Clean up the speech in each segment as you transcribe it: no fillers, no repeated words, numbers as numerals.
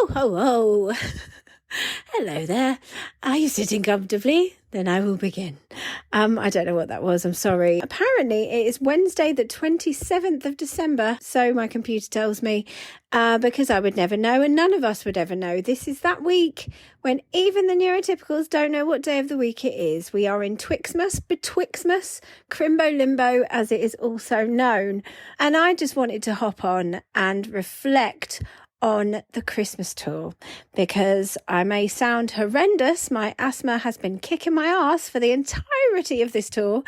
Ho, ho, ho. Hello there. Are you sitting comfortably? Then I will begin. I don't know what that was. I'm sorry. Apparently, it is Wednesday, the 27th of December. So my computer tells me, because I would never know and none of us would ever know. This is that week when even the neurotypicals don't know what day of the week it is. We are in Twixmas, Betwixmas, Crimbo Limbo, as it is also known. And I just wanted to hop on and reflect on the Christmas tour, because I may sound horrendous. My asthma has been kicking my ass for the entirety of this tour,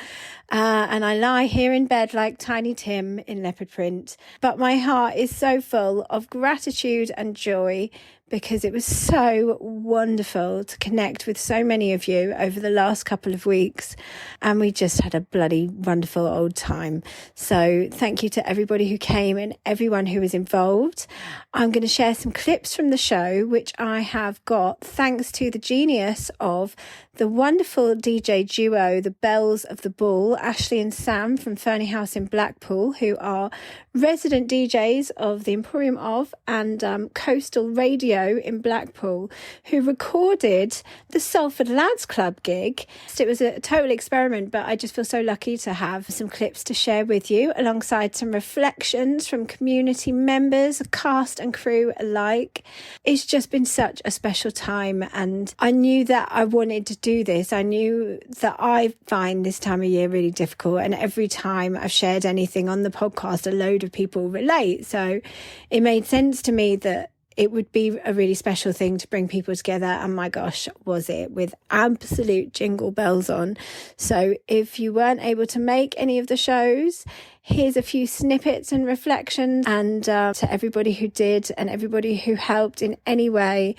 and I lie here in bed like Tiny Tim in leopard print, but my heart is so full of gratitude and joy, because it was so wonderful to connect with so many of you over the last couple of weeks. And we just had a bloody wonderful old time. So thank you to everybody who came and everyone who was involved. I'm going to share some clips from the show, which I have got thanks to the genius of the wonderful DJ duo, the Bells of the Bull, Ashley and Sam from Fernie House in Blackpool, who are resident DJs of the Emporium of and Coastal Radio in Blackpool, who recorded the Salford Lads Club gig. It was a total experiment, but I just feel so lucky to have some clips to share with you, alongside some reflections from community members, cast and crew alike. It's just been such a special time, and I knew that I wanted to do this. I knew that I find this time of year really difficult, and every time I've shared anything on the podcast, a load of people relate. So it made sense to me that it would be a really special thing to bring people together, and my gosh, was it, with absolute jingle bells on. So if you weren't able to make any of the shows, here's a few snippets and reflections, and to everybody who did and everybody who helped in any way,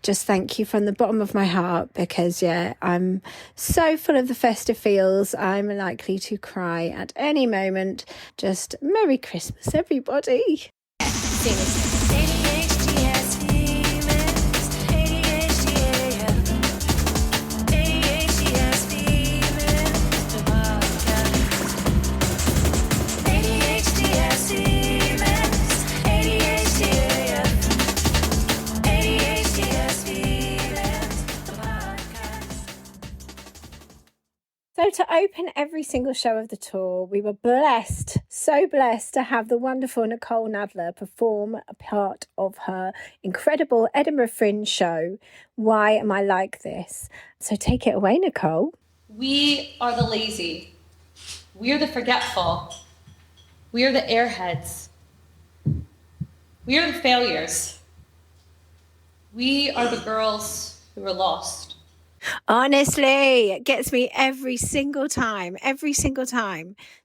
just thank you from the bottom of my heart, because I'm so full of the festive feels. I'm likely to cry at any moment. Just Merry Christmas, everybody. ADHD has demons, ADHD AF, ADHD has demons, the podcast. ADHD has demons, ADHD AF, ADHD has demons, the podcast. So to open every single show of the tour, we were blessed, so blessed, to have the wonderful Nicole Nadler perform a part of her incredible Edinburgh Fringe show, Why Am I Like This? So take it away, Nicole. We are the lazy. We are the forgetful. We are the airheads. We are the failures. We are the girls who are lost. Honestly, it gets me every single time.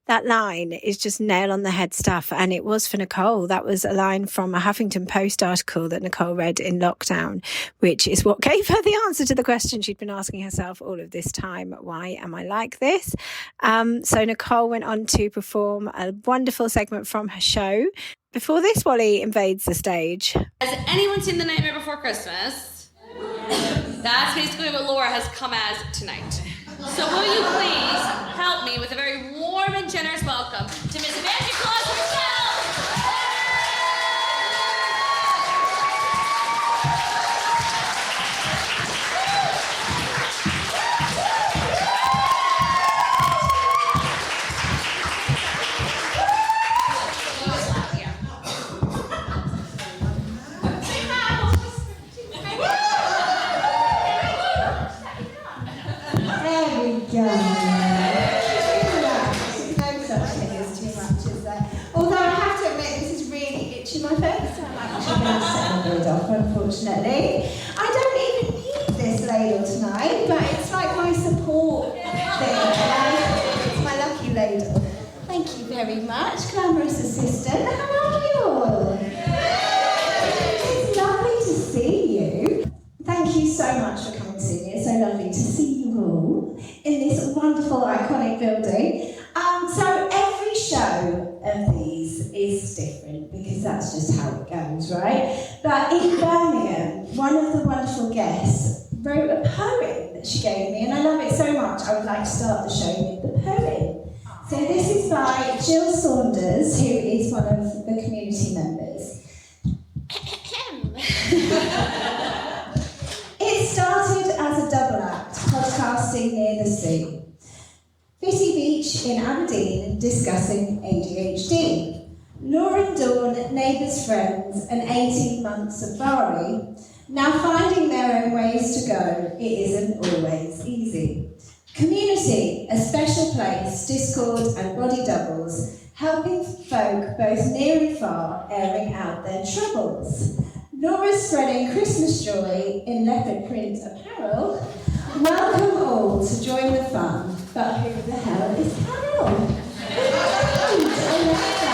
That line is just nail on the head stuff. And it was for Nicole. That was a line from a Huffington Post article that Nicole read in lockdown, which is what gave her the answer to the question she'd been asking herself all of this time. Why am I like this? So Nicole went on to perform a wonderful segment from her show. Before this, Wally invades the stage. Has anyone seen The Nightmare Before Christmas? That's basically what Laura has come as tonight. So will you please help me with a very warm and generous welcome to Miss Magic Claus herself? Unfortunately, I don't even need this ladle tonight, but it's like my support thing. It's my lucky ladle. Thank you very much, glamorous assistant. How are you all? It's lovely to see you. Thank you so much for coming to see me. It's so lovely to see you all in this wonderful, iconic building. So every show of these is different, because that's just how it goes, right? But in Birmingham, one of the wonderful guests wrote a poem that she gave me, and I love it so much, I would like to start the show with the poem. So this is by Jill Saunders, who is one of the community members. It started as a double act, podcasting near the sea. Fitty Beach in Aberdeen discussing ADHD. Laura and Dawn, neighbours, friends, and 18 months of Bari, now finding their own ways to go, it isn't always easy. Community, a special place, Discord and body doubles, helping folk both near and far airing out their troubles. Laura's spreading Christmas joy in leopard print apparel. Welcome all to join the fun, but who the hell is Carol? I love that.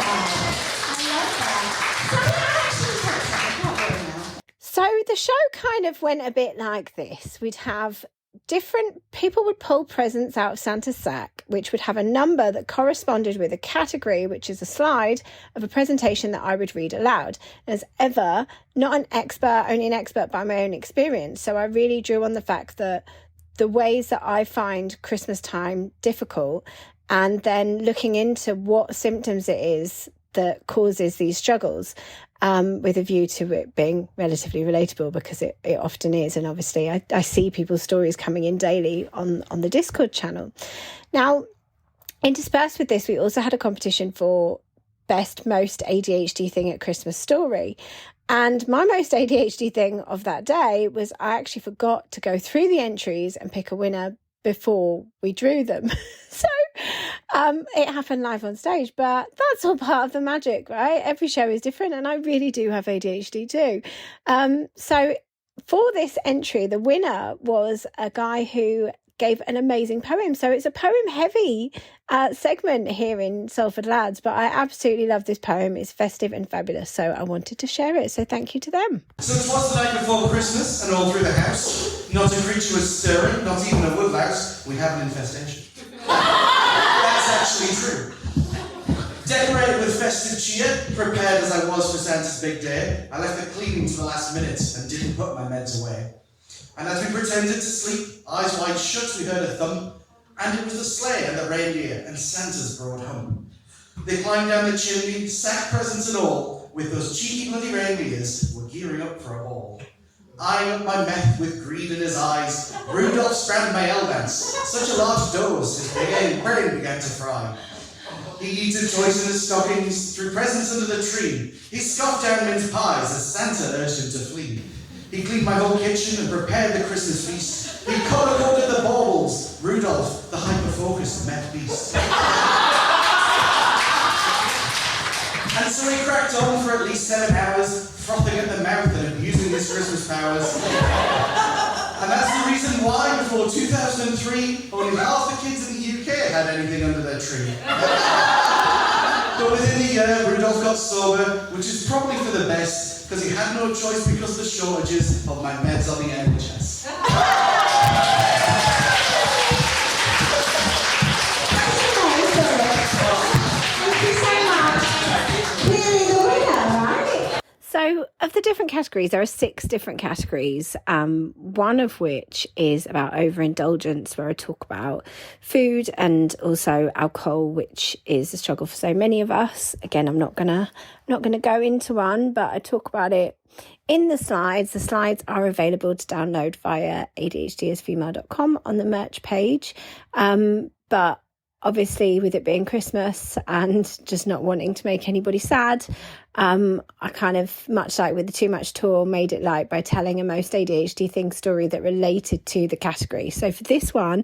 So the show kind of went a bit like this. We'd have different people would pull presents out of Santa's sack, which would have a number that corresponded with a category, which is a slide of a presentation that I would read aloud. As ever, not an expert, only an expert by my own experience. So I really drew on the fact that the ways that I find Christmas time difficult, and then looking into what symptoms it is that causes these struggles, with a view to it being relatively relatable, because it often is. And obviously I see people's stories coming in daily on the Discord channel. Now, interspersed with this, we also had a competition for best most ADHD thing at Christmas story. And my most ADHD thing of that day was I actually forgot to go through the entries and pick a winner before we drew them. So it happened live on stage, but that's all part of the magic, right? Every show is different, and I really do have ADHD too. So for this entry, the winner was a guy who gave an amazing poem. So it's a poem heavy segment here in Salford Lads, but I absolutely love this poem. It's festive and fabulous, so I wanted to share it. So thank you to them. So it was the night before Christmas, and all through the house, not a creature was stirring, not even a woodlouse. We have an infestation. That's actually true. Decorated with festive cheer, prepared as I was for Santa's big day, I left the cleaning to the last minute and didn't put my meds away. And as we pretended to sleep, eyes wide shut, we heard a thump, and it was the sleigh and the reindeer and Santa's broad hump. They climbed down the chimney, sack presents and all, with those cheeky bloody reindeers were gearing up for a ball. Eyeing up my meth with greed in his eyes, Rudolph scrambled my L-dance, such a large dose his brain began to fry. He eated toys in his stockings, threw presents under the tree. He scoffed down mince pies as Santa urged him to flee. He cleaned my whole kitchen and prepared the Christmas feast. He color-coded the baubles, Rudolph, the hyper-focused meth beast. And so he cracked on for at least 7 hours, frothing at the mouth and abusing his Christmas powers. And that's the reason why, before 2003, only half the kids in the UK had anything under their tree. But within a year, Rudolph got sober, which is probably for the best, because he had no choice because of the shortages of my meds on the NHS. Thank you so much. Clearly the winner, right? So of the different categories, there are 6 different categories, one of which is about overindulgence, where I talk about food and also alcohol, which is a struggle for so many of us. Again, I'm not gonna go into one, but I talk about it in the slides. The slides are available to download via ADHDasfemale.com on the merch page. But obviously, with it being Christmas and just not wanting to make anybody sad, I kind of, much like with the Too Much tour, made it light by telling a most ADHD thing story that related to the category. So for this one,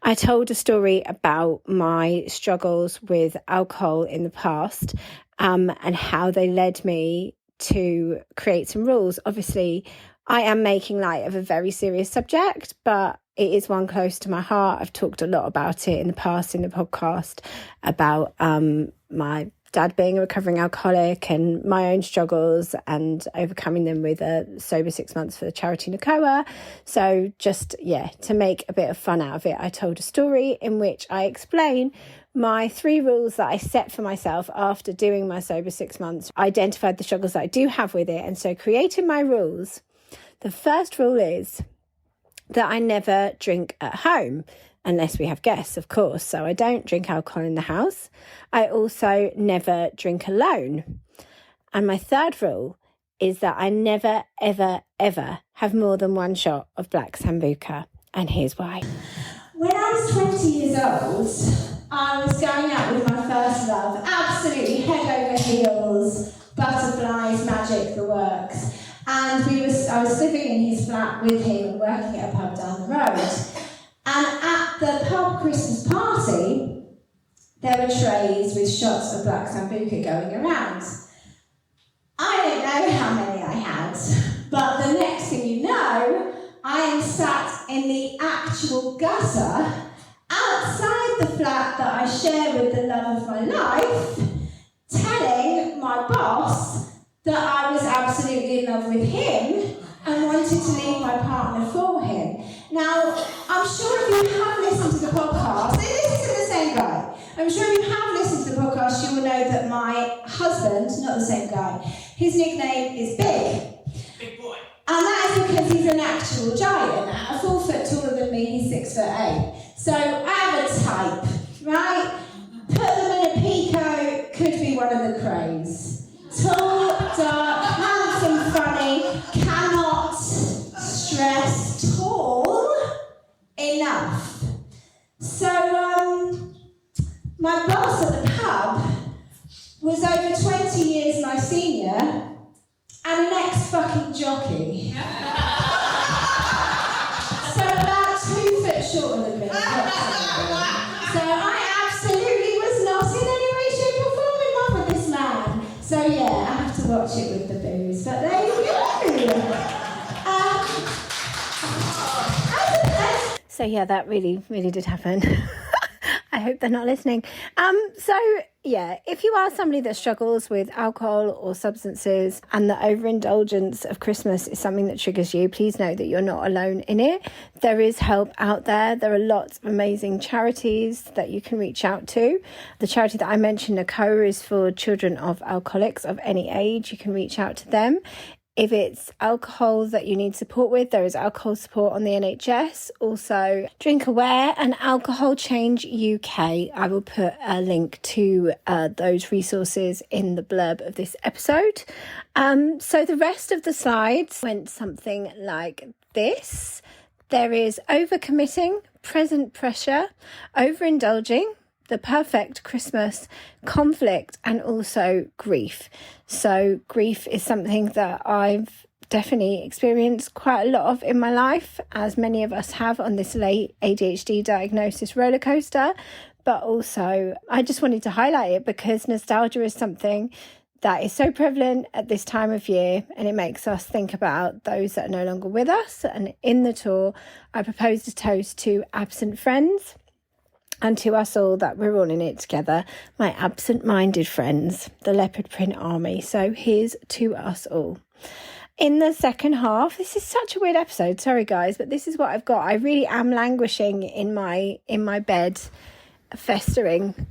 I told a story about my struggles with alcohol in the past, and how they led me to create some rules. Obviously, I am making light of a very serious subject, but it is one close to my heart. I've talked a lot about it in the past in the podcast, about my dad being a recovering alcoholic and my own struggles and overcoming them with a sober 6 months for the charity Nakoa. So just, to make a bit of fun out of it, I told a story in which I explain my 3 rules that I set for myself after doing my sober 6 months. I identified the struggles that I do have with it, and so creating my rules. The first rule is that I never drink at home, unless we have guests, of course. So I don't drink alcohol in the house. I also never drink alone. And my third rule is that I never, ever, ever have more than one shot of black Sambuca. And here's why. When I was 20 years old, I was going out with my first love, absolutely head over heels, butterflies, magic, the works. And I was living in his flat with him and working at a pub down the road. And at the pub Christmas party, there were trays with shots of black Sambuca going around. I don't know how many I had, but the next thing you know, I am sat in the actual gutter outside the flat that I share with the love of my life, telling my boss that I was absolutely in love with him and wanted to leave my partner for him. Now, I'm sure if you have listened to the podcast, this isn't the same guy. I'm sure if you have listened to the podcast, you will know that my husband, not the same guy, his nickname is Big. Big boy. And that is because he's an actual giant. At a 4 foot taller than me, he's 6'8". So I have a type, right? Put them in a peacoat, could be one of the crows. Tall, dark, handsome, funny, cannot stress tall enough. So, my boss at the pub was over 20 years my senior and an ex-fucking jockey. So about 2 foot shorter than me, approximately. So I absolutely was not in any way, shape or form in love with this man. So yeah, I have to watch it with the booze, but there you go. So yeah, that really, really did happen. I hope they're not listening. So yeah, if you are somebody that struggles with alcohol or substances and the overindulgence of Christmas is something that triggers you, please know that you're not alone in it. There is help out there. There are lots of amazing charities that you can reach out to. The charity that I mentioned, NACOA, is for children of alcoholics of any age. You can reach out to them. If it's alcohol that you need support with, there is alcohol support on the NHS. Also, Drink Aware and Alcohol Change UK. I will put a link to those resources in the blurb of this episode. So the rest of the slides went something like this. There is overcommitting, present pressure, overindulging, the perfect Christmas, conflict, and also grief. So grief is something that I've definitely experienced quite a lot of in my life, as many of us have on this late ADHD diagnosis roller coaster. But also, I just wanted to highlight it because nostalgia is something that is so prevalent at this time of year, and it makes us think about those that are no longer with us. And in the tour, I proposed a toast to absent friends, and to us all, that we're all in it together, my absent-minded friends, the leopard print army. So here's to us all. In the second half, this is such a weird episode, sorry guys, but this is what I've got. I really am languishing in my bed, festering.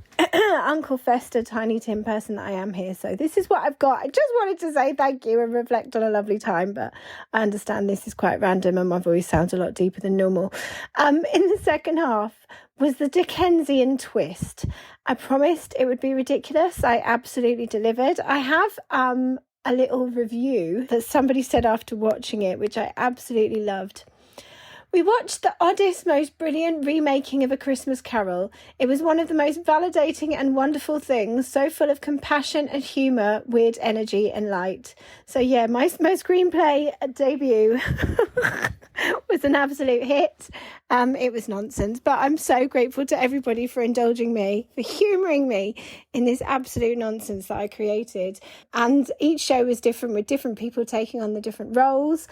Uncle Fester, Tiny Tim person that I am here. So this is what I've got. I just wanted to say thank you and reflect on a lovely time, but I understand this is quite random and my voice sounds a lot deeper than normal. In the second half was the Dickensian twist. I promised it would be ridiculous. I absolutely delivered. I have a little review that somebody said after watching it, which I absolutely loved. We watched the oddest, most brilliant remaking of A Christmas Carol. It was one of the most validating and wonderful things, so full of compassion and humour, weird energy and light. So yeah, my screenplay debut was an absolute hit. It was nonsense, but I'm so grateful to everybody for indulging me, for humouring me in this absolute nonsense that I created. And each show was different, with different people taking on the different roles.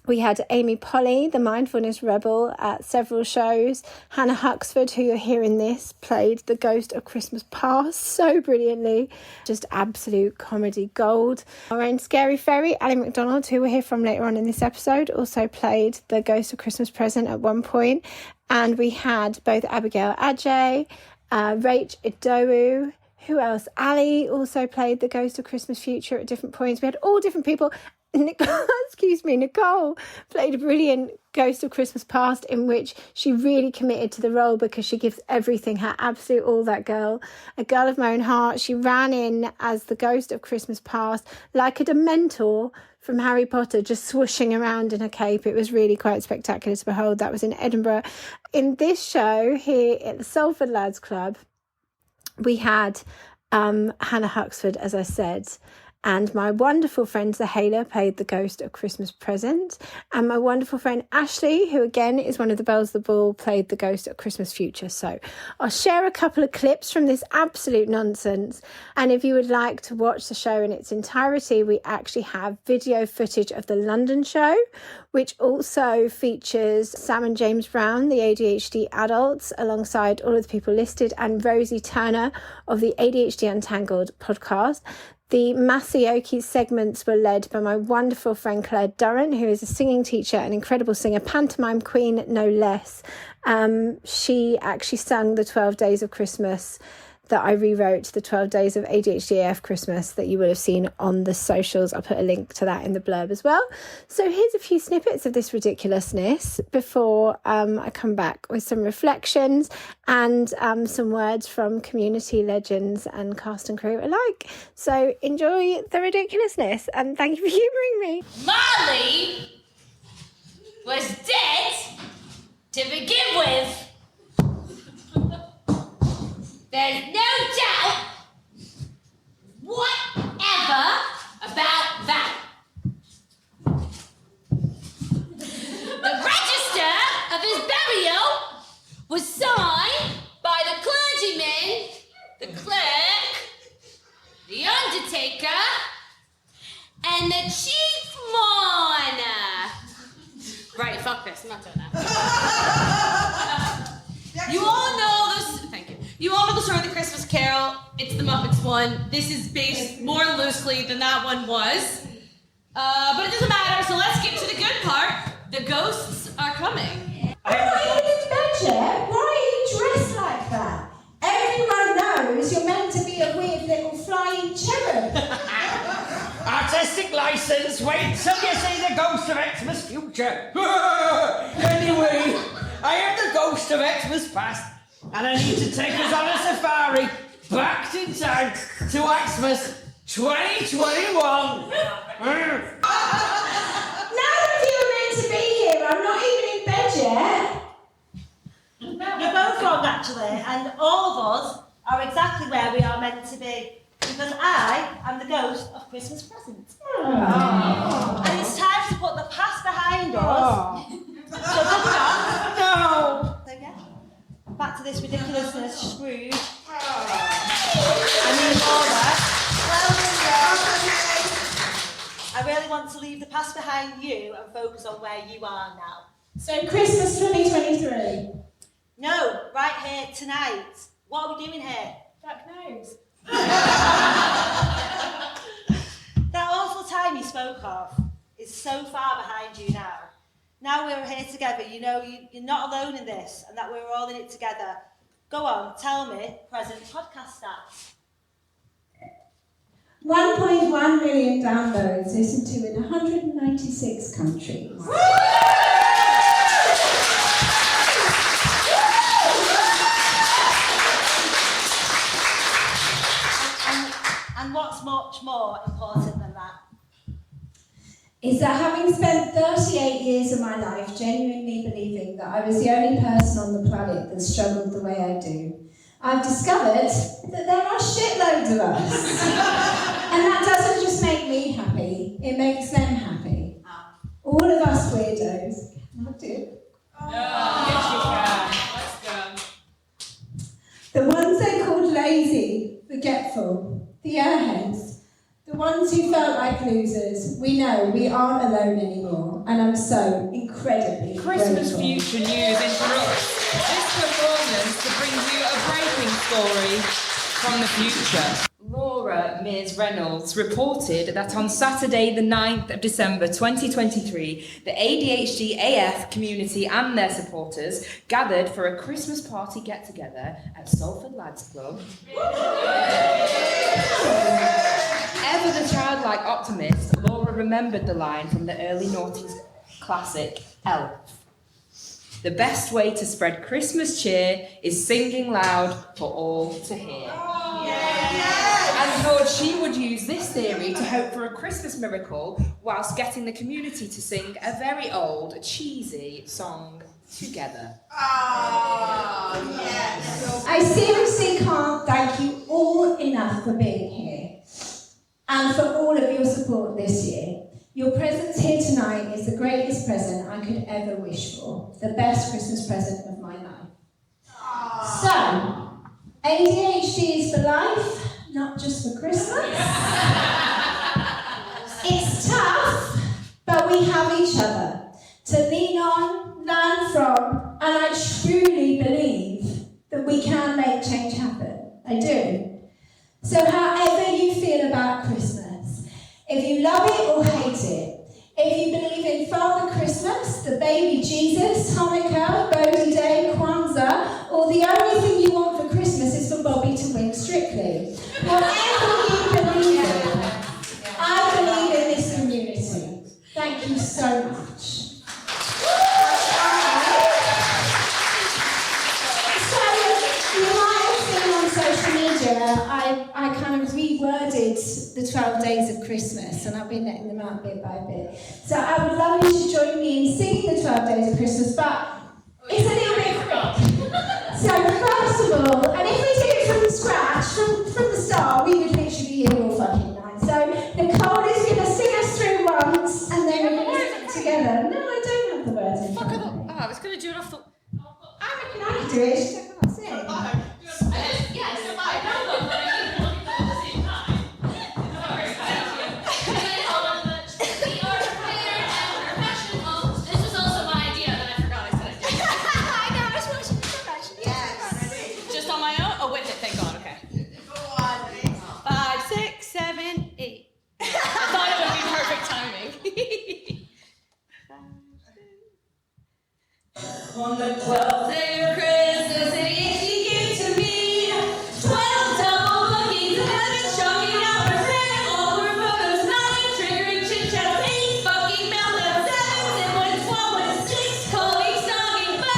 We had Amy Polly, the mindfulness rebel, at several shows. Hannah Huxford, who you're hearing this, played the ghost of Christmas Past so brilliantly. Just absolute comedy gold. Our own Scary Fairy, Ali McDonald, who we'll hear from later on in this episode, also played the ghost of Christmas Present at one point. And we had both Abigail Ajay, Rach Idowu. Who else? Ali also played the ghost of Christmas Future at different points. We had all different people. Nicole played a brilliant Ghost of Christmas Past in which she really committed to the role because she gives everything, her absolute all, that girl. A girl of my own heart. She ran in as the Ghost of Christmas Past like a Dementor from Harry Potter, just swooshing around in a cape. It was really quite spectacular to behold. That was in Edinburgh. In this show here at the Salford Lads Club, we had Hannah Huxford, as I said, and my wonderful friend Zahela played the Ghost of Christmas Present, and my wonderful friend Ashley, who again is one of the Bells of the Ball, played the Ghost of Christmas Future. So I'll share a couple of clips from this absolute nonsense, and if you would like to watch the show in its entirety, we actually have video footage of the London show, which also features Sam and James Brown, the ADHD adults, alongside all of the people listed, and Rosie Turner of the ADHD Untangled podcast. The Masayoki segments were led by my wonderful friend Claire Durrant, who is a singing teacher, an incredible singer, pantomime queen, no less. She actually sung the 12 Days of Christmas that I rewrote, the 12 Days of ADHD AF Christmas, that you will have seen on the socials. I'll put a link to that in the blurb as well. So here's a few snippets of this ridiculousness before I come back with some reflections and some words from community legends and cast and crew alike. So enjoy the ridiculousness, and thank you for humouring me. Marley was dead to begin with. There's no doubt whatever about that. The register of his burial was signed by the clergyman, the clerk, the undertaker, and the chief mourner. Right, fuck this, I'm not doing that. You all know this. Thank you. You all know the story of the Christmas Carol. It's the Muppets one. This is based more loosely than that one was. But it doesn't matter, so let's get to the good part. The ghosts are coming. Are you in bed yet? Why are you dressed like that? Everyone knows you're meant to be a weird little flying cherub. Artistic license, wait till you see the Ghost of Xmas Future. Anyway, I am the Ghost of Xmas Past, and I need to take us on a safari back in time to Xmas 2021. Now that you're meant to be here, I'm not even in bed yet. You're both wrong, actually, and all of us are exactly where we are meant to be, because I am the Ghost of Christmas Present. Oh. And it's time to put the past behind us. So good job. No! So yeah, back to this ridiculousness, Scrooge. I really want to leave the past behind you and focus on where you are now. So Christmas 2023. No, right here, tonight. What are we doing here? Fuck knows. That awful time you spoke of is so far behind you now. Now we're here together, you know you're not alone in this and that we're all in it together. Go on, tell me, present podcast stats. 1.1 million downloads listened to in 196 countries. And what's much more important than that? Is that having spent 38 years of my life genuinely believing that I was the only person on the planet that struggled the way I do, I've discovered that there are shitloads of us. And that doesn't just make me happy, it makes them happy. All of us weirdos. Not it. Yes, you can. Let's go. The ones they called lazy, forgetful, the airheads, the ones who felt like losers. We know we aren't alone anymore, and I'm so incredibly Christmas grateful. Future News interrupts this performance to bring you a breaking story from the future. Laura Mears Reynolds reported that on Saturday the 9th of December 2023, the ADHD AF community and their supporters gathered for a Christmas party get-together at Salford Lads Club. Ever the childlike optimist, Laura remembered the line from the early noughties classic, Elf. The best way to spread Christmas cheer is singing loud for all to hear. And thought she would use this theory to hope for a Christmas miracle whilst getting the community to sing a very old, cheesy song together. I seriously can't thank you all enough for being here and for all of your support this year. Your presence here tonight is the greatest present I could ever wish for, the best Christmas present of my life. So, ADHD is for life, not just for Christmas. It's tough, but we have each other to lean on, learn from, and I truly believe that we can make change happen. I do. So however you feel about Christmas, if you love it or hate it, if you believe in Father Christmas, the baby Jesus, Hanukkah, Bodhi Day, Kwanzaa, or the only thing you want for Christmas is for Bobby to win Strictly. Whatever you believe in, I believe in this community. Thank you so much. So, you might have seen on social media, I kind of reworded the 12 days of Christmas, and I've been letting them out bit by bit. So I would love you to join me in singing the 12 days of Christmas, but it's a little bit quick. So first of all, and if we did it from scratch, from the start, we would literally be here all fucking night. So Nicole is going to sing us through once, and then we're going to sing together. No, I don't have the words in front of me. Oh, I was going to do it off the... I reckon I can do it, she just can't sing. Yes, I know them, but I need to look at them at the same time. We are prepared and professional. This was also my idea, and then I forgot I said it. I know, I just want to so much. Yes. Just on my own? Oh, with it, thank God, okay. 5, 6, 7, 8. I thought it would be perfect timing. On the 12th day of Christmas, ADHD came to me. 12 double bookings, 11 shocking out for 10. All were photos, 9 triggering chit chats, 8 fucking meltdowns, 7 siblings, 1 with 6 colleagues, stalking 5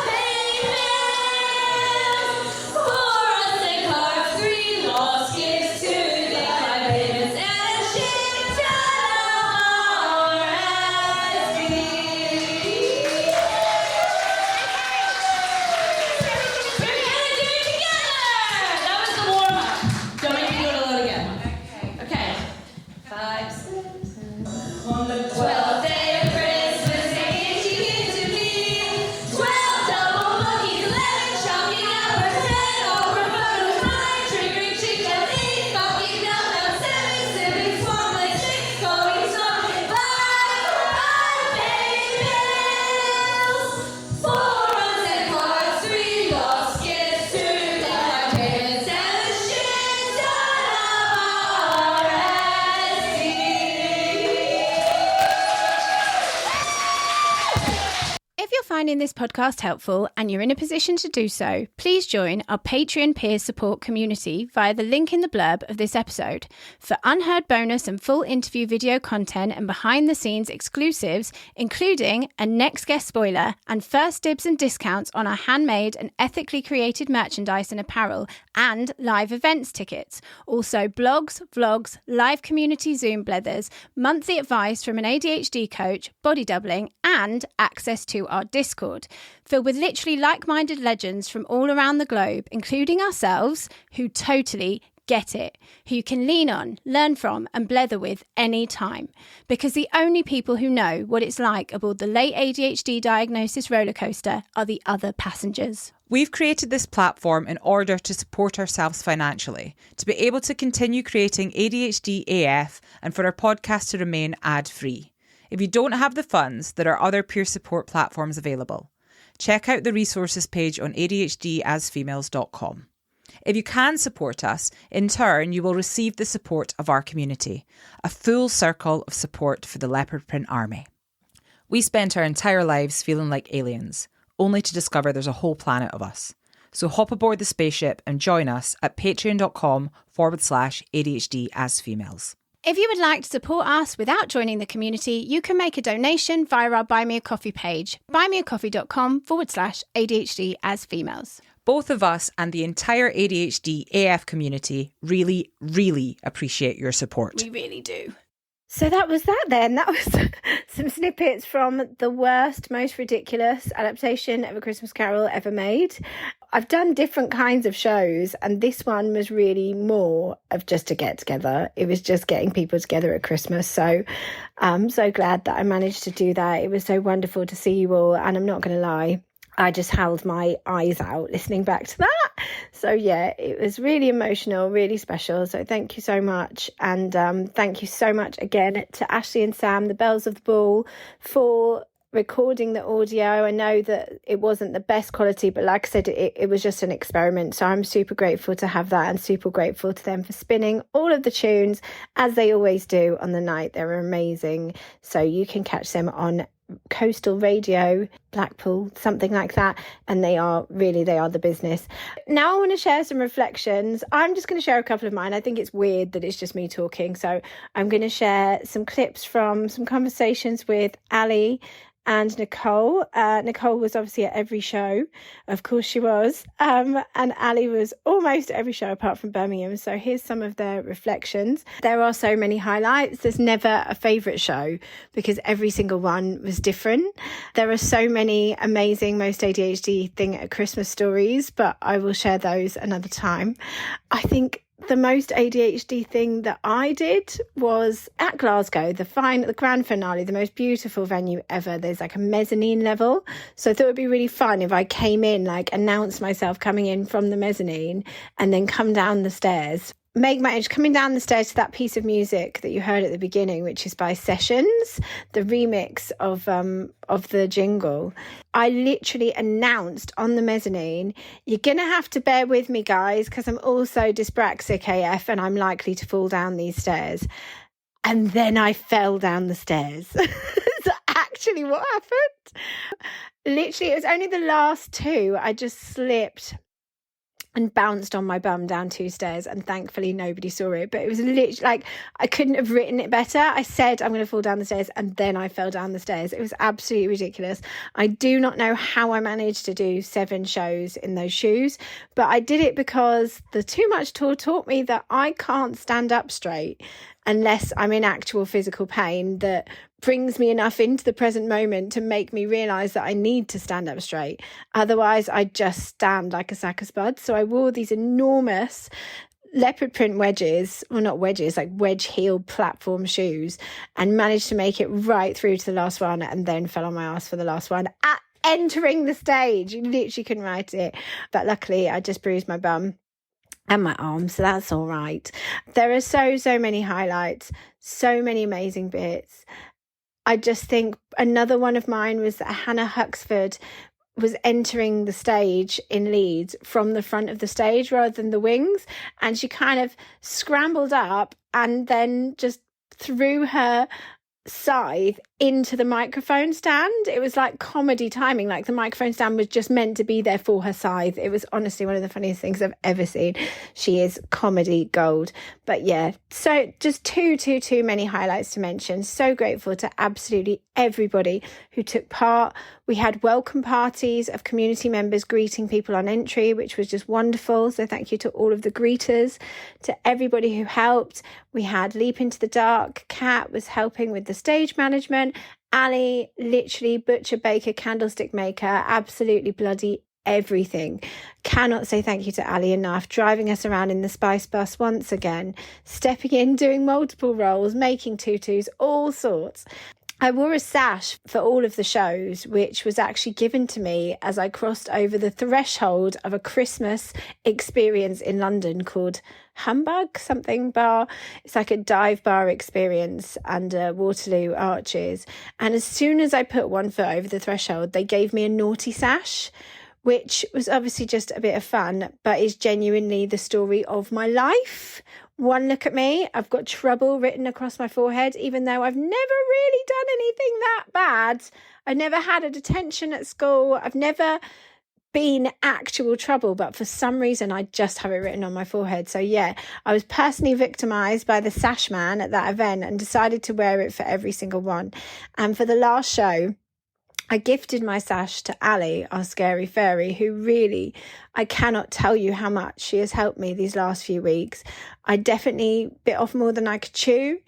unpaid bills, 4 unsick cards, 3 lost gifts, 2 declined payments, and a shit ton of RSVs. Okay. 5, 6, 7. On the 12th day of Christmas, ADHD came to me. 12 double bookings, 11 shocking out for 10. All were photos, 9 triggering chit chats, 8 fucking meltdowns, 7 siblings, 1 with 6 colleagues, 5 unpaid bills, 4 unsick cards, 3 lost gifts, 2 declined payments, and a shit ton of If you're finding this podcast helpful and you're in a position to do so, please join our Patreon peer support community via the link in the blurb of this episode. For unheard bonus and full interview video content and behind-the-scenes exclusives, including a next guest spoiler and first dibs and discounts on our handmade and ethically created merchandise and apparel, and live events tickets. Also blogs, vlogs, live community Zoom blethers, monthly advice from an ADHD coach, body doubling, and access to our Discord, filled with literally like-minded legends from all around the globe, including ourselves, who totally get it, who you can lean on, learn from, and blether with any time. Because the only people who know what it's like aboard the late ADHD diagnosis roller coaster are the other passengers. We've created this platform in order to support ourselves financially, to be able to continue creating ADHD AF and for our podcast to remain ad-free. If you don't have the funds, there are other peer support platforms available. Check out the resources page on ADHDasfemales.com. If you can support us, in turn, you will receive the support of our community, a full circle of support for the Leopard Print Army. We spent our entire lives feeling like aliens, only to discover there's a whole planet of us. So hop aboard the spaceship and join us at patreon.com/ADHDasfemales. If you would like to support us without joining the community, you can make a donation via our Buy Me a Coffee page, buymeacoffee.com/ADHD as females. Both of us and the entire ADHD AF community really, really appreciate your support. We really do. So that was that then. That was some snippets from the worst, most ridiculous adaptation of A Christmas Carol ever made. I've done different kinds of shows, and this one was really more of just a get-together. It was just getting people together at Christmas. So I'm so glad that I managed to do that. It was so wonderful to see you all, and I'm not going to lie, I just held my eyes out listening back to that. So yeah, it was really emotional, really special. So thank you so much. And thank you so much again to Ashley and Sam, the Bells of the Ball, for recording the audio. I know that it wasn't the best quality, but like I said, it was just an experiment. So I'm super grateful to have that, and super grateful to them for spinning all of the tunes as they always do on the night. They're amazing. So you can catch them on Coastal Radio, Blackpool, something like that, and they are the business. Now I want to share some reflections. I'm just going to share a couple of mine. I think it's weird that it's just me talking, so I'm going to share some clips from some conversations with Ali and Nicole. Nicole was obviously at every show, of course she was, and Ali was almost at every show apart from Birmingham. So here's some of their reflections. There are so many highlights. There's never a favourite show because every single one was different. There are so many amazing Most ADHD Thing at Christmas stories, but I will share those another time. I think the most ADHD thing that I did was at Glasgow, the grand finale, the most beautiful venue ever. There's like a mezzanine level. So I thought it'd be really fun if I came in, like announce myself coming in from the mezzanine and then come down the stairs. Make my edge coming down the stairs to that piece of music that you heard at the beginning, which is by Sessions, the remix of the jingle. I literally announced on the mezzanine, you're gonna have to bear with me, guys, because I'm also dyspraxic AF and I'm likely to fall down these stairs. And then I fell down the stairs. That's actually what happened. Literally, it was only the last two. I just slipped and bounced on my bum down 2 stairs, and thankfully nobody saw it. But it was literally like, I couldn't have written it better. I said I'm going to fall down the stairs, and then I fell down the stairs. It was absolutely ridiculous. I do not know how I managed to do 7 shows in those shoes, but I did it because the Too Much Tour taught me that I can't stand up straight unless I'm in actual physical pain that brings me enough into the present moment to make me realise that I need to stand up straight. Otherwise, I just stand like a sack of spuds. So I wore these enormous leopard print wedges, well, not wedges, like wedge heel platform shoes, and managed to make it right through to the last one, and then fell on my ass for the last one. At entering the stage, you literally couldn't write it. But luckily, I just bruised my bum and my arm, so that's all right. There are so many highlights, so many amazing bits. I just think another one of mine was that Hannah Huxford was entering the stage in Leeds from the front of the stage rather than the wings, and she kind of scrambled up and then just threw her scythe into the microphone stand. It was like comedy timing, like the microphone stand was just meant to be there for her scythe. It was honestly one of the funniest things I've ever seen. She is comedy gold. But yeah, so just too many highlights to mention. So grateful to absolutely everybody who took part. We had welcome parties of community members greeting people on entry, which was just wonderful. So thank you to all of the greeters, to everybody who helped. We had Leap Into the Dark. Kat was helping with the stage management. Ali, literally butcher, baker, candlestick maker, absolutely bloody everything. Cannot say thank you to Ali enough. Driving us around in the Spice Bus once again, stepping in, doing multiple roles, making tutus, all sorts. I wore a sash for all of the shows, which was actually given to me as I crossed over the threshold of a Christmas experience in London called Humbug something bar. It's like a dive bar experience under Waterloo Arches. And as soon as I put one foot over the threshold, they gave me a naughty sash, which was obviously just a bit of fun, but is genuinely the story of my life. One look at me, I've got trouble written across my forehead, even though I've never really done anything that bad. I've never had a detention at school. I've never been actual trouble, but for some reason I just have it written on my forehead. So yeah, I was personally victimized by the sash man at that event and decided to wear it for every single one. And for the last show, I gifted my sash to Ali, our scary fairy, who really, I cannot tell you how much she has helped me these last few weeks. I definitely bit off more than I could chew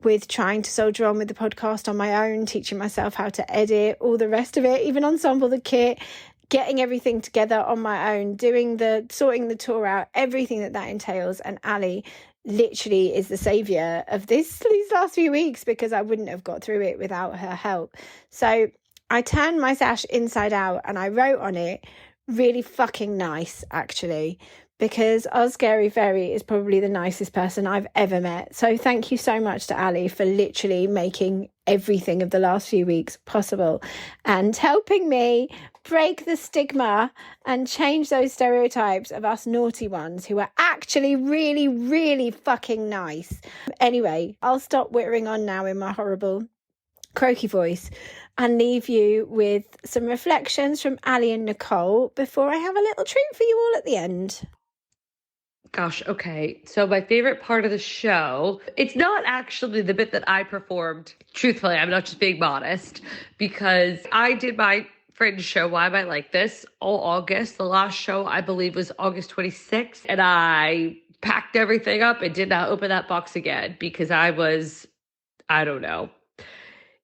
with trying to soldier on with the podcast on my own, teaching myself how to edit, all the rest of it, even ensemble the kit, getting everything together on my own, sorting the tour out, everything that entails. And Ali literally is the saviour of these last few weeks, because I wouldn't have got through it without her help. So I turned my sash inside out and I wrote on it, really fucking nice, actually, because our scary fairy is probably the nicest person I've ever met. So thank you so much to Ali for literally making everything of the last few weeks possible and helping me break the stigma and change those stereotypes of us naughty ones who are actually really, really fucking nice. Anyway, I'll stop whittering on now in my horrible croaky voice and leave you with some reflections from Ali and Nicole before I have a little treat for you all at the end. Gosh, okay. So my favorite part of the show, it's not actually the bit that I performed. Truthfully, I'm not just being modest, because I did my Fringe show, Why Am I Like This, all August. The last show, I believe, was August 26th. And I packed everything up and did not open that box again because I don't know.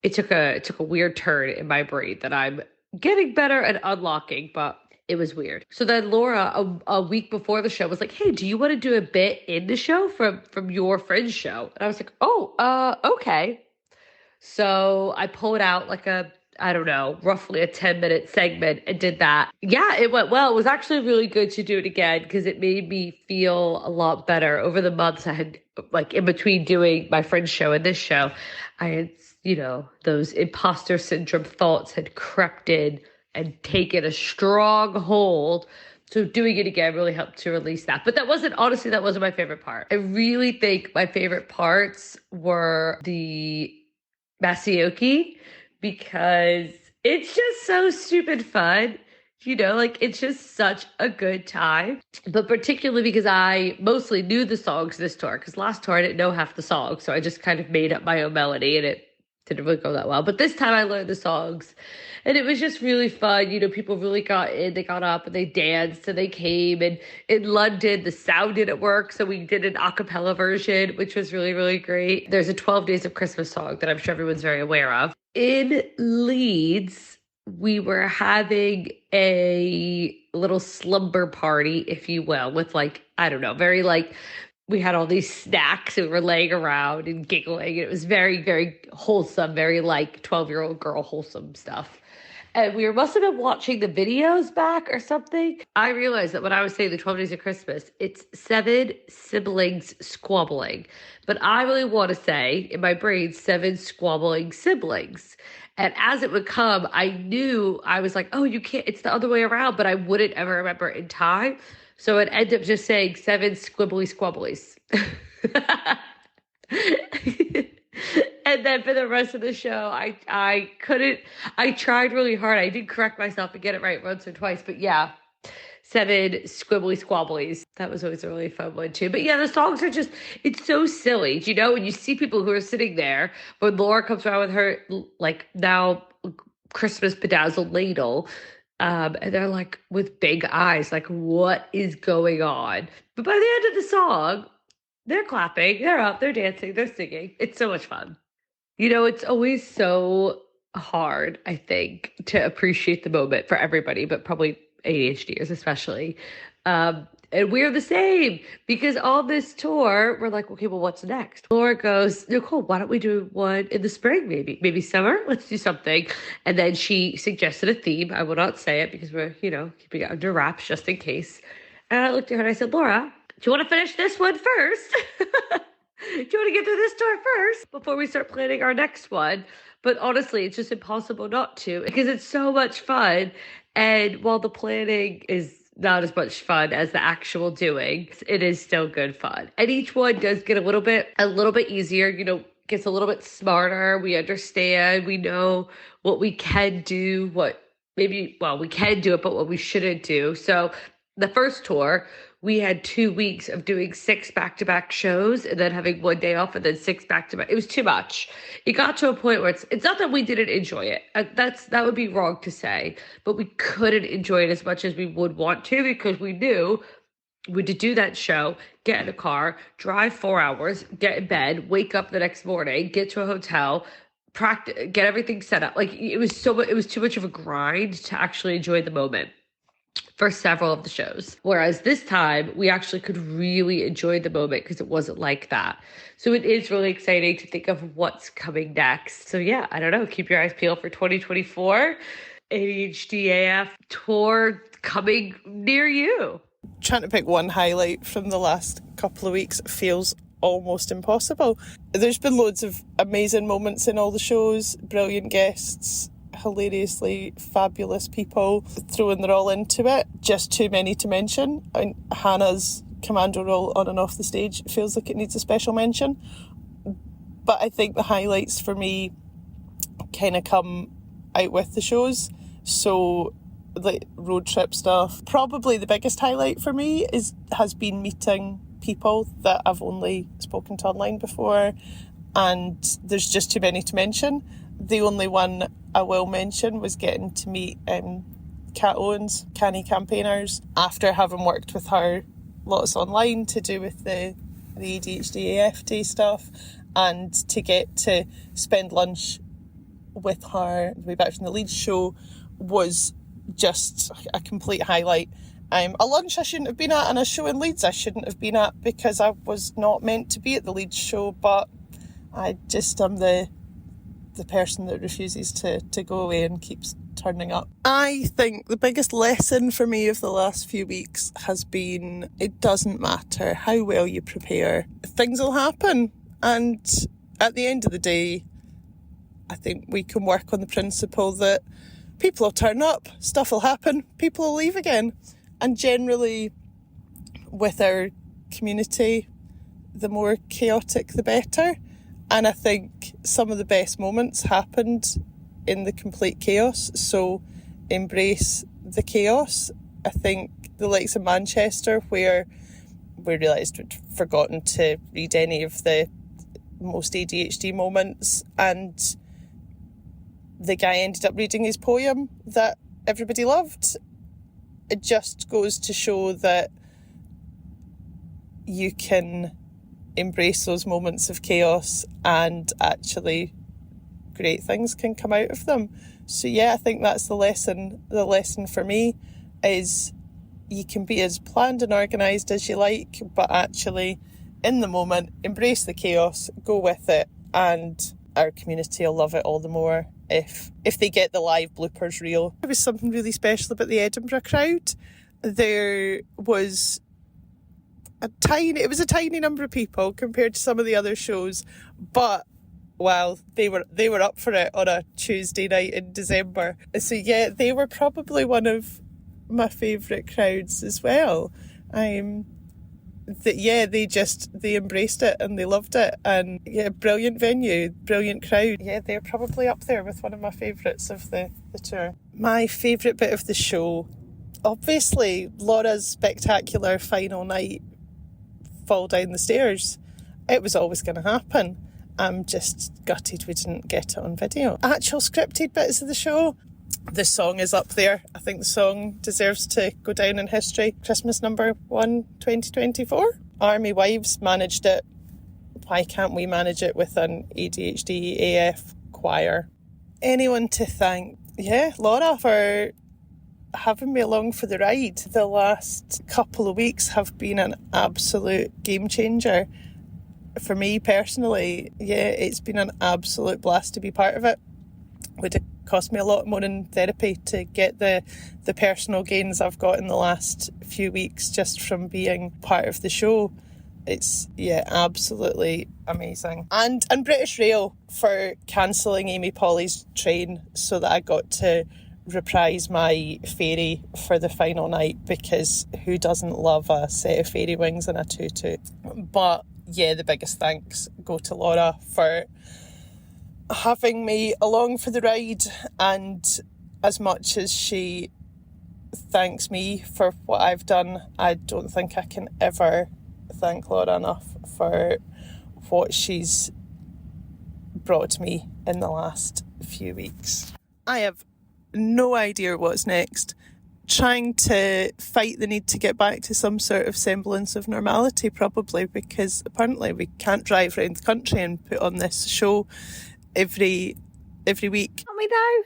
It took a weird turn in my brain that I'm getting better at unlocking, but it was weird. So then Laura, a week before the show, was like, hey, do you want to do a bit in the show from your Fringe show? And I was like, okay. So I pulled out like roughly a 10-minute segment and did that. Yeah, it went well. It was actually really good to do it again because it made me feel a lot better. Over the months I had, like, in between doing my Fringe show and this show, I had, those imposter syndrome thoughts had crept in and taken a strong hold. So doing it again really helped to release that. But that wasn't my favorite part. I really think my favorite parts were the Masioki, because it's just so stupid fun. It's just such a good time. But particularly because I mostly knew the songs this tour, because last tour I didn't know half the songs. So I just kind of made up my own melody and it didn't really go that well. But this time I learned the songs and it was just really fun. People really got in, they got up and they danced and they came. And in London, the sound didn't work. So we did an a cappella version, which was really, really great. There's a 12 Days of Christmas song that I'm sure everyone's very aware of. In Leeds, we were having a little slumber party, if you will, with we had all these snacks and we were laying around and giggling. And it was very, very wholesome, very 12-year-old girl wholesome stuff. And we must have been watching the videos back or something. I realized that when I was saying the 12 Days of Christmas, it's 7 siblings squabbling. But I really want to say, in my brain, 7 squabbling siblings. And as it would come, I knew, I was like, oh, you can't, it's the other way around, but I wouldn't ever remember in time. So it ended up just saying 7 squibbly squabblies. And then for the rest of the show, I tried really hard. I did correct myself and get it right once or twice, but yeah, 7 squibbly squabblies. That was always a really fun one too. But yeah, the songs are just, it's so silly. When you see people who are sitting there, when Laura comes around with her, now Christmas bedazzled ladle, and they're with big eyes, what is going on? But by the end of the song, they're clapping, they're up, they're dancing, they're singing. It's so much fun. It's always so hard, I think, to appreciate the moment for everybody, but probably ADHDers especially. And we're the same, because on this tour, we're like, okay, well, what's next? Laura goes, Nicole, why don't we do one in the spring, maybe summer? Let's do something. And then she suggested a theme. I will not say it because we're, keeping it under wraps just in case. And I looked at her and I said, Laura, do you want to finish this one first? Do you want to get through this tour first before we start planning our next one? But honestly, it's just impossible not to, because it's so much fun. And while the planning is not as much fun as the actual doing, it is still good fun. And each one does get a little bit easier, gets a little bit smarter. We understand, we know what we can do, what maybe, well, we can do it, but what we shouldn't do. So the first tour, we had 2 weeks of doing 6 back-to-back shows and then having 1 day off and then 6 back-to-back. It was too much. It got to a point where it's not that we didn't enjoy it. That would be wrong to say, but we couldn't enjoy it as much as we would want to, because we knew we had to do that show, get in a car, drive 4 hours, get in bed, wake up the next morning, get to a hotel, practice, get everything set up. Like, it was too much of a grind to actually enjoy the moment for several of the shows. Whereas this time, we actually could really enjoy the moment because it wasn't like that. So it is really exciting to think of what's coming next. So yeah, I don't know, keep your eyes peeled for 2024. ADHD AF tour coming near you. Trying to pick one highlight from the last couple of weeks feels almost impossible. There's been loads of amazing moments in all the shows, brilliant guests, hilariously fabulous people throwing their all into it. Just too many to mention. Hannah's commando role on and off the stage feels like it needs a special mention. But I think the highlights for me kind of come out with the shows. So like road trip stuff. Probably the biggest highlight for me has been meeting people that I've only spoken to online before, and there's just too many to mention. The only one I will mention was getting to meet Kat Owens, Canny Campaigners, after having worked with her lots online to do with the ADHD AF Day stuff, and to get to spend lunch with her the way back from the Leeds show was just a complete highlight. A lunch I shouldn't have been at and a show in Leeds I shouldn't have been at because I was not meant to be at the Leeds show, but I just am the person that refuses to go away and keeps turning up. I think the biggest lesson for me of the last few weeks has been it doesn't matter how well you prepare, things will happen, and at the end of the day I think we can work on the principle that people will turn up, stuff will happen, people will leave again. And generally, with our community, the more chaotic, the better. And I think some of the best moments happened in the complete chaos. So embrace the chaos. I think the likes of Manchester, where we realised we'd forgotten to read any of the most ADHD moments, and the guy ended up reading his poem that everybody loved. It just goes to show that you can embrace those moments of chaos and actually great things can come out of them. So yeah, I think that's the lesson. The lesson for me is you can be as planned and organised as you like, but actually in the moment, embrace the chaos, go with it, and our community will love it all the more if they get the live bloopers reel. There was something really special about the Edinburgh crowd. There was a tiny number of people compared to some of the other shows, but wow, they were up for it on a Tuesday night in December. So yeah, they were probably one of my favourite crowds as well. They embraced it and they loved it, and yeah, brilliant venue, brilliant crowd. Yeah, they're probably up there with one of my favourites of the tour. My favourite bit of the show, obviously Laura's spectacular final night fall down the stairs. It was always going to happen. I'm just gutted we didn't get it on video. Actual scripted bits of the show, the song is up there. I think the song deserves to go down in history. Christmas number 1, 2024. Army Wives managed it. Why can't we manage it with an ADHD AF choir? Anyone to thank? Yeah, Laura for having me along for the ride. The last couple of weeks have been an absolute game changer. For me personally, yeah, it's been an absolute blast to be part of it. Would cost me a lot more in therapy to get the personal gains I've got in the last few weeks just from being part of the show. It's, yeah, absolutely amazing. And British Rail for cancelling Amy Polly's train so that I got to reprise my fairy for the final night, because who doesn't love a set of fairy wings and a tutu? But yeah, the biggest thanks go to Laura for having me along for the ride and as much as she thanks me for what I've done, I don't think I can ever thank Laura enough for what she's brought to me in the last few weeks. I have no idea what's next. Trying to fight the need to get back to some sort of semblance of normality, probably, because apparently we can't drive around the country and put on this show every week. Can't we though?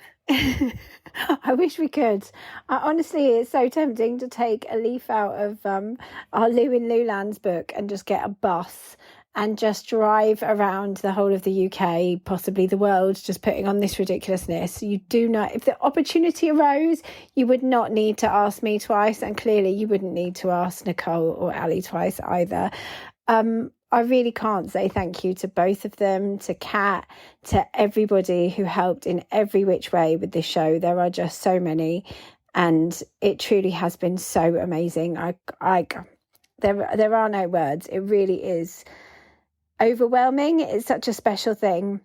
I wish we could. Honestly, it's so tempting to take a leaf out of our Lou in Luland's book and just get a bus and just drive around the whole of the UK, possibly the world, just putting on this ridiculousness. You do not, if the opportunity arose, you would not need to ask me twice, and clearly you wouldn't need to ask Nicole or Ali twice either. I really can't say thank you to both of them, to Kat, to everybody who helped in every which way with this show. There are just so many, and it truly has been so amazing. There are no words. It really is overwhelming. It's such a special thing,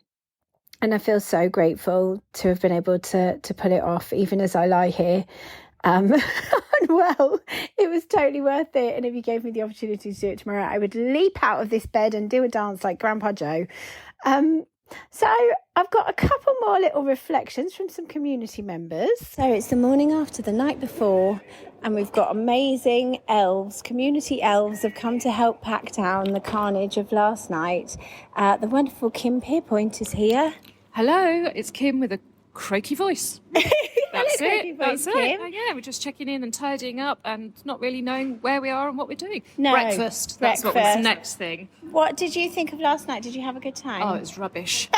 and I feel so grateful to have been able to pull it off, even as I lie here. And well, it was totally worth it. And if you gave me the opportunity to do it tomorrow, I would leap out of this bed and do a dance like Grandpa Joe. So I've got a couple more little reflections from some community members. So it's the morning after the night before, and we've got amazing elves, community elves have come to help pack down the carnage of last night. The wonderful Kim Pierpoint is here. Hello, it's Kim with a croaky voice. That's Hello, it. That's Kim. it. Yeah, we're just checking in and tidying up and not really knowing where we are and what we're doing. No, Breakfast. That's what was the next thing. What did you think of last night? Did you have a good time? Oh, it was rubbish.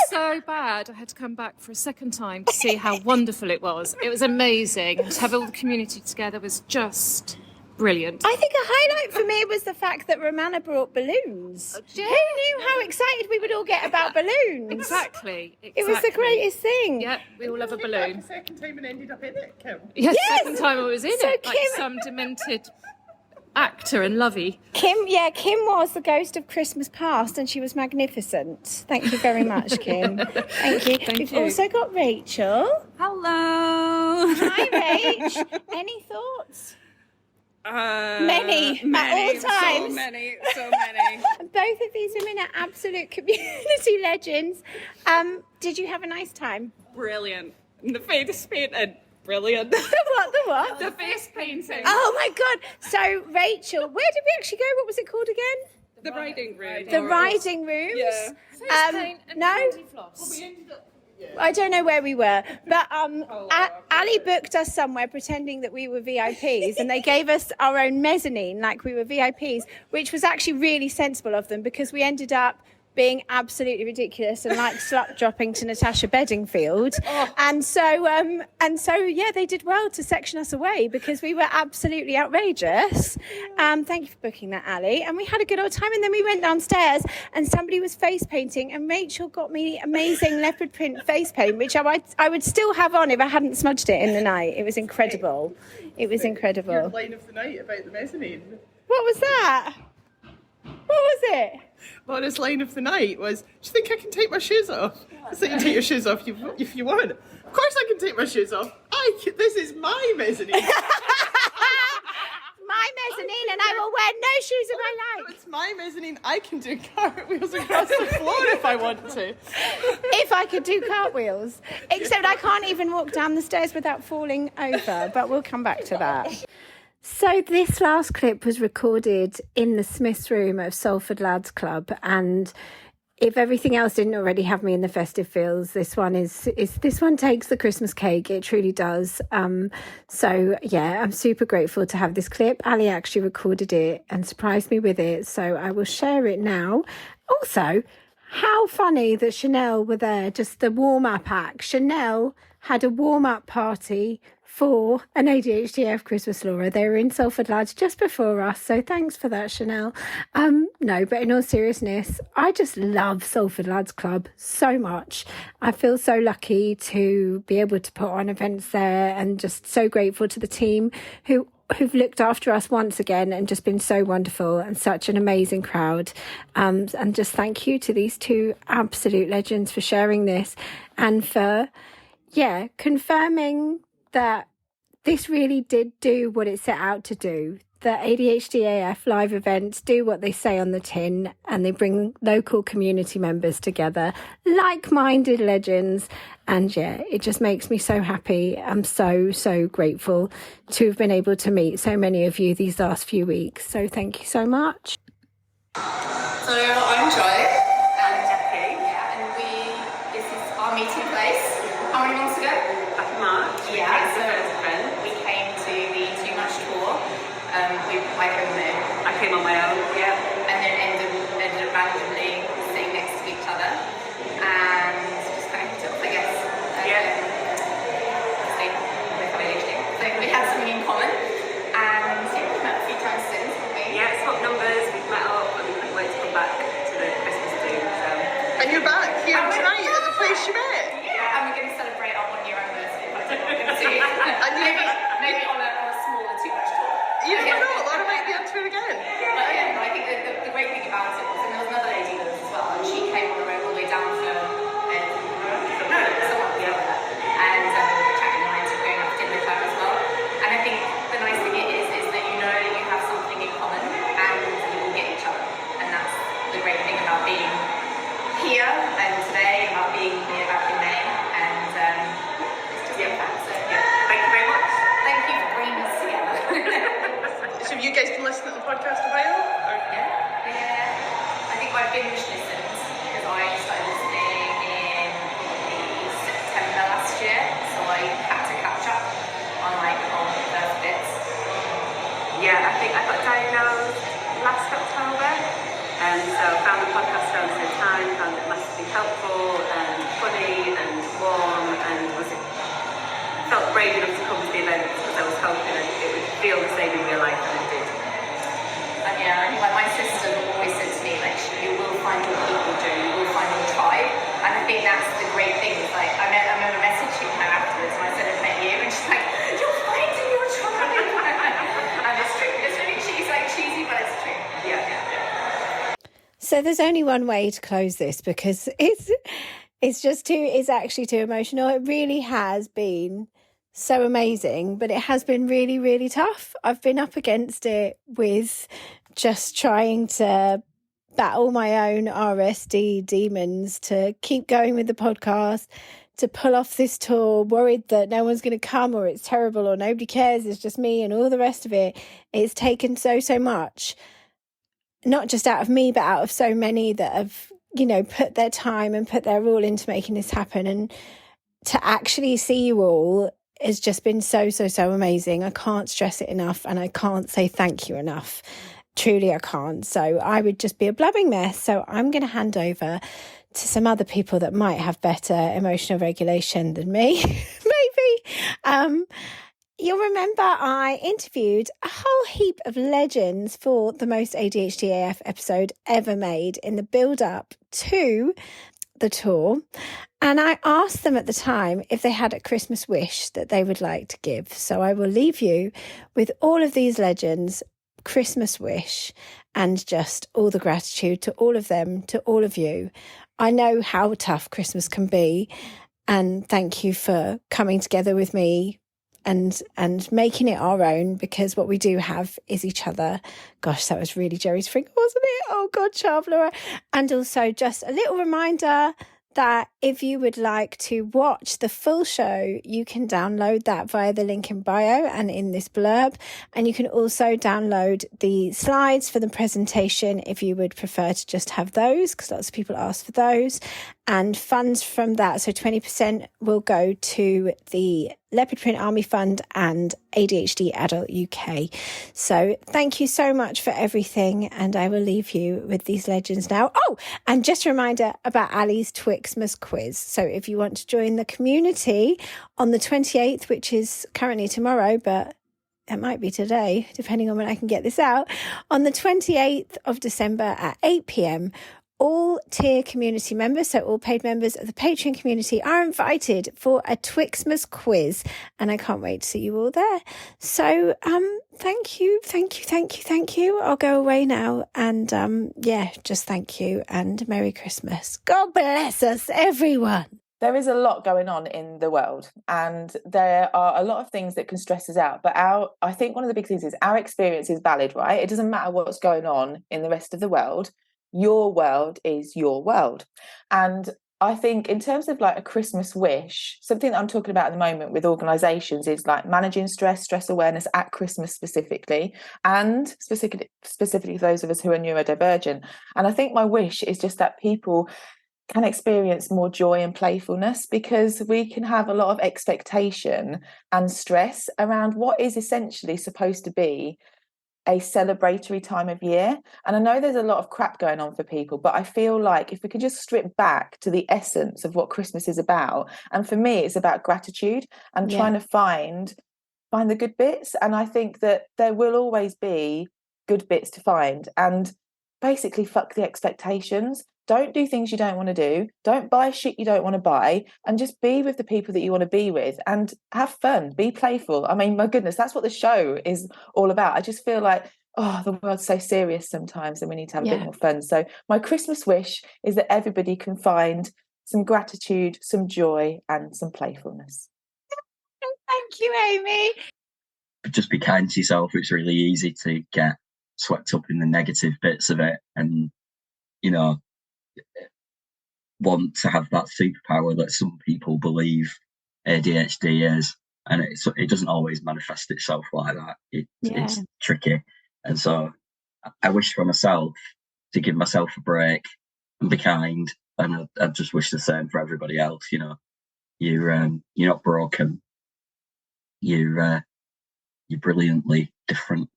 So bad. I had to come back for a second time to see how wonderful it was. It was amazing. To have all the community together was just brilliant. I think a highlight for me was the fact that Romana brought balloons. Yeah. Who knew how excited we would all get about balloons? Exactly. It was the greatest thing. Yeah, we all love a balloon. The second time and ended up in it, Kim. Yes, second time I was in So it. Like Kim- some demented actor and lovey. Kim was the ghost of Christmas past, and she was magnificent. Thank you very much, Kim. Thank you. We've also got Rachel. Hello. Hi, Rach. Any thoughts? Many, at all times. So many. Both of these women are absolute community legends. Did you have a nice time? Brilliant. The face painted. Brilliant. The what? The face painting. Oh my God. So, Rachel, where did we actually go? What was it called again? The riding room. The riding rooms. Yeah. No? I don't know where we were, but Ali booked us somewhere pretending that we were VIPs, and they gave us our own mezzanine like we were VIPs, which was actually really sensible of them, because we ended up being absolutely ridiculous and like slut dropping to Natasha Bedingfield. And so yeah, they did well to section us away because we were absolutely outrageous. Thank you for booking that, Ali. And we had a good old time, and then we went downstairs and somebody was face painting, and Rachel got me amazing leopard print face paint, which I would still have on if I hadn't smudged it in the night. It was incredible. It was incredible. Your line of the night about the mezzanine. What was that? What was it? Laura's line of the night was, do you think I can take my shoes off? So you take your shoes off if you want. Of course I can take my shoes off. This is my mezzanine. My mezzanine, and I will wear no shoes if I like. No, it's my mezzanine. I can do cartwheels across the floor if I want to. If I could do cartwheels. Except I can't even walk down the stairs without falling over, but we'll come back to that. So this last clip was recorded in the Smiths room of Salford Lads Club, and if everything else didn't already have me in the festive feels, this one takes the Christmas cake. It truly does. So yeah, I'm super grateful to have this clip. Ali actually recorded it and surprised me with it, so I will share it now. Also, how funny that Chanel were there, just the warm-up act. Chanel had a warm-up party for an ADHD AF Christmas Laura. They were in Salford Lads just before us, so thanks for that, Chanel. No, but in all seriousness, I just love Salford Lads Club so much. I feel so lucky to be able to put on events there, and just so grateful to the team who've looked after us once again and just been so wonderful, and such an amazing crowd. And just thank you to these two absolute legends for sharing this, and for yeah, confirming that this really did do what it set out to do. The ADHD AF live events do what they say on the tin, and they bring local community members together, like-minded legends. And yeah, it just makes me so happy. I'm so, so grateful to have been able to meet so many of you these last few weeks. So thank you so much. So I'm Joy. And Jackie. Yeah, and this is our meeting place. How many months ago? Back in March. Yeah, so we came to the Too Much Tour. I came on my own, yeah. And then ended up randomly sitting next to each other. And just kind of hit it off, I guess. Yeah. With ADHD. So we had something in common. And yeah, we've met a few times since, haven't we? Yeah, swapped numbers, we've met up, and we couldn't wait to come back to the Christmas do. So. And you're back here tonight at the place you met? Yeah, and we're going to celebrate our 1 year anniversary. I don't know what we're going to do. maybe on a smaller Too Much Tour. You never know, Laura might be up to it again. But yeah, no, I think the great thing about it was, and there was another lady with us as well, and she came on the road all the way down from someone the other, and we were chatting and I ended up going out to dinner with her as well. And I think the nice thing is that you know that you have something in common and you will get each other. And that's the great thing about being here and today, about being here back in May. And it's just impact. So yeah, thank you very much. Thank you for bringing us together. So have you guys been listening to the podcast a while? Yeah. I think I've binge listened because I started listening in September last year, so I had to catch up on all the first bits. Yeah, I think I got diagnosed last October, and so found the podcast around the same time, found it massively helpful and funny and warm, and felt brave enough to come to the event because I was hoping it would feel the same in real life, and it did. And yeah, I think my sister always said to me, you will find your people, Joe, you will find your tribe. And I think that's the great thing. It's I remember messaging her afterwards and I said I've met you, and she's like, you're finding your tribe. And it's true. It's really cheesy, but it's true. Yeah. So there's only one way to close this, because it's actually too emotional. It really has been so amazing, but it has been really, really tough. I've been up against it with just trying to battle my own RSD demons, to keep going with the podcast, to pull off this tour, worried that no one's going to come or it's terrible or nobody cares, it's just me and all the rest of it. It's taken so much, not just out of me, but out of so many that have, put their time and put their all into making this happen. And to actually see you all has just been so amazing. I can't stress it enough, and I can't say thank you enough. Truly, I can't. So I would just be a blabbing mess. So I'm going to hand over to some other people that might have better emotional regulation than me, maybe. You'll remember I interviewed a whole heap of legends for the most ADHD AF episode ever made in the build-up to the tour. And I asked them at the time if they had a Christmas wish that they would like to give. So I will leave you with all of these legends' Christmas wish, and just all the gratitude to all of them, to all of you. I know how tough Christmas can be, and thank you for coming together with me and making it our own, because what we do have is each other. Gosh, that was really Jerry's finger, wasn't it? Oh God, Laura. And also just a little reminder that if you would like to watch the full show, you can download that via the link in bio and in this blurb. And you can also download the slides for the presentation if you would prefer to just have those, because lots of people ask for those. And funds from that, so 20% will go to the Leopard Print Army Fund and ADHD Adult UK. So thank you so much for everything, and I will leave you with these legends now. Oh, and just a reminder about Ali's Twixmas quiz. So if you want to join the community on the 28th, which is currently tomorrow, but it might be today, depending on when I can get this out, on the 28th of December at 8 p.m, all tier community members, so all paid members of the Patreon community, are invited for a Twixmas quiz, and I can't wait to see you all there. So thank you. I'll go away now, and just thank you, and Merry Christmas. God bless us, everyone. there is a lot going on in the world, and there are a lot of things that can stress us out. But I think one of the big things is our experience is valid, right? It doesn't matter what's going on in the rest of the world. Your world is your world. And I think in terms of like a Christmas wish, something that I'm talking about at the moment with organisations is like managing stress awareness at Christmas specifically, and specifically those of us who are neurodivergent. And I think my wish is just that people can experience more joy and playfulness, because we can have a lot of expectation and stress around what is essentially supposed to be a celebratory time of year. And I know there's a lot of crap going on for people, but I feel like if we could just strip back to the essence of what Christmas is about, and for me it's about gratitude and trying to find the good bits. And I think that there will always be good bits to find, and basically fuck the expectations. Don't do things you don't want to do. Don't buy shit you don't want to buy, and just be with the people that you want to be with and have fun, be playful. I mean, my goodness, that's what the show is all about. I just feel like, oh, the world's so serious sometimes and we need to have a bit more fun. So my Christmas wish is that everybody can find some gratitude, some joy and some playfulness. Thank you, Amy. Just be kind to yourself. It's really easy to get swept up in the negative bits of it, and, you know, want to have that superpower that some people believe ADHD is, and it doesn't always manifest itself like that. It's tricky, and so I wish for myself to give myself a break and be kind, and I just wish the same for everybody else. You know, you're not broken. You're brilliantly different.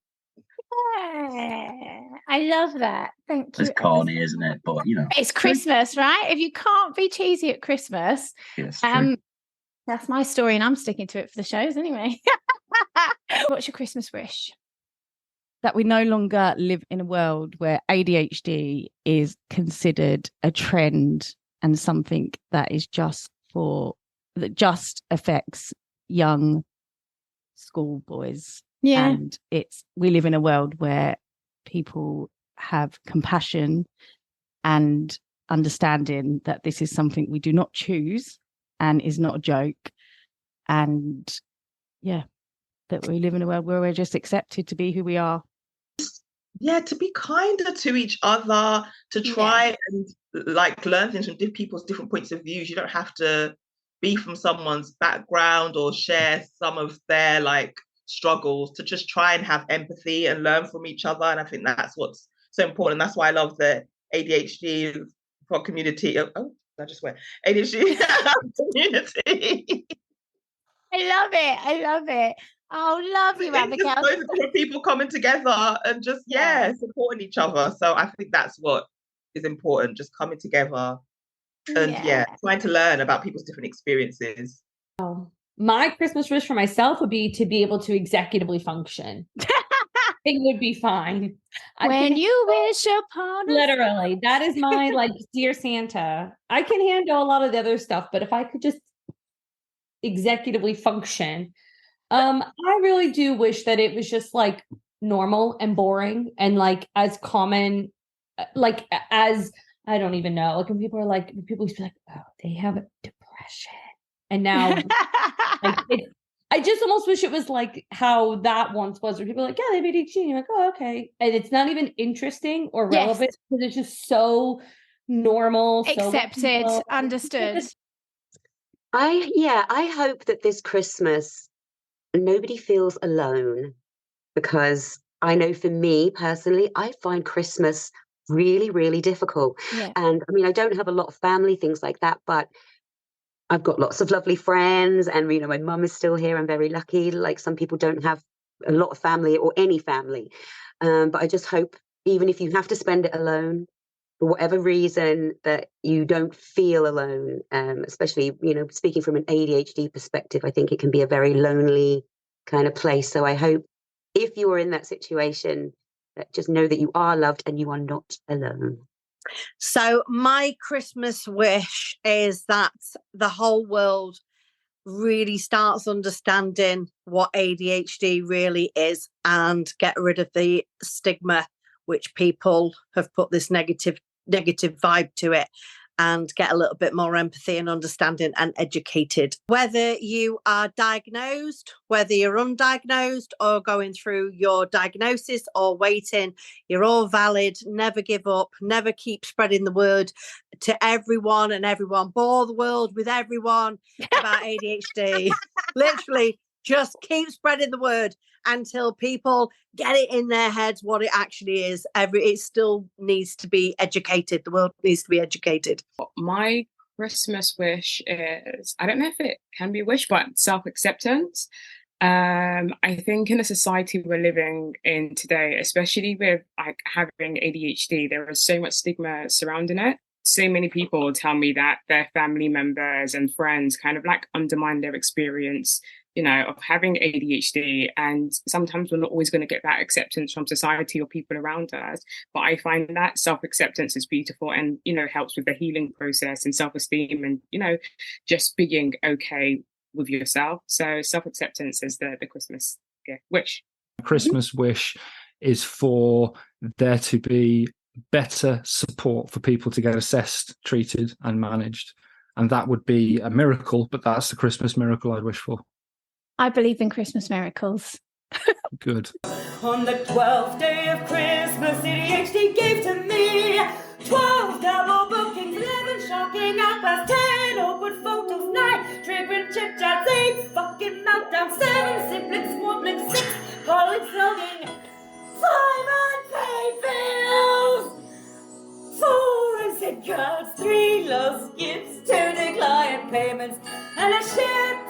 I love that. Thank you. It's corny, isn't it? But, you know. It's Christmas, right? If you can't be cheesy at Christmas, that's my story and I'm sticking to it for the shows anyway. What's your Christmas wish? That we no longer live in a world where ADHD is considered a trend and something that is just affects young schoolboys. Yeah. And we live in a world where people have compassion and understanding that this is something we do not choose and is not a joke. And that we live in a world where we're just accepted to be who we are. Yeah, to be kinder to each other, to try and like learn things from people's different points of views. You don't have to be from someone's background or share some of their like struggles, to just try and have empathy and learn from each other. And I think that's what's so important. That's why I love the ADHD community. I just went ADHD community. I love it. Oh, love you, Abigail. Just those different people coming together and just supporting each other. So I think that's what is important, just coming together and trying to learn about people's different experiences. My Christmas wish for myself would be to be able to executively function. It would be fine. When you wish upon literally, that is my like dear Santa. I can handle a lot of the other stuff, but if I could just executively function, I really do wish that it was just like normal and boring and like as common, like as I don't even know. Like when people used to be like, oh, they have a depression. And now I just almost wish it was like how that once was, where people are like, yeah, they have ADHD. And you're like, oh, okay. And it's not even interesting or relevant because it's just so normal. Accepted, understood. I hope that this Christmas nobody feels alone, because I know for me personally, I find Christmas really, really difficult. Yeah. And I mean, I don't have a lot of family, things like that, but I've got lots of lovely friends, and my mum is still here. I'm very lucky. Like some people don't have a lot of family or any family. But I just hope, even if you have to spend it alone, for whatever reason, that you don't feel alone. Especially, speaking from an ADHD perspective, I think it can be a very lonely kind of place. So I hope if you are in that situation, just know that you are loved and you are not alone. So my Christmas wish is that the whole world really starts understanding what ADHD really is and get rid of the stigma which people have put this negative vibe to it. and get a little bit more empathy and understanding and educated. Whether you are diagnosed, whether you're undiagnosed or going through your diagnosis or waiting, you're all valid. Never give up. Never keep spreading the word to everyone and everyone. Bore the world with everyone about ADHD. Literally, just keep spreading the word until people get it in their heads what it actually is. It still needs to be educated. The world needs to be educated. My Christmas wish is, I don't know if it can be a wish, but self-acceptance. I think in the society we're living in today, especially with like having ADHD, there is so much stigma surrounding it. So many people tell me that their family members and friends kind of like undermine their experience, you know, of having ADHD. And sometimes we're not always going to get that acceptance from society or people around us. But I find that self-acceptance is beautiful and, you know, helps with the healing process and self-esteem and, you know, just being okay with yourself. So self-acceptance is the Christmas wish. Christmas wish is for there to be better support for people to get assessed, treated and managed. And that would be a miracle, but that's the Christmas miracle I'd wish for. I believe in Christmas miracles. Good. On the 12th day of Christmas, ADHD gave to me 12 double bookings, 11 shocking outbursts, 10 awkward photos, 9 tripping chit chats, 8 fucking meltdowns, 7 siblings swabbling, 6 college slugging, 5 unpaid bills, 4 exit cards, 3 lost gifts, 2 declined payments, and a shit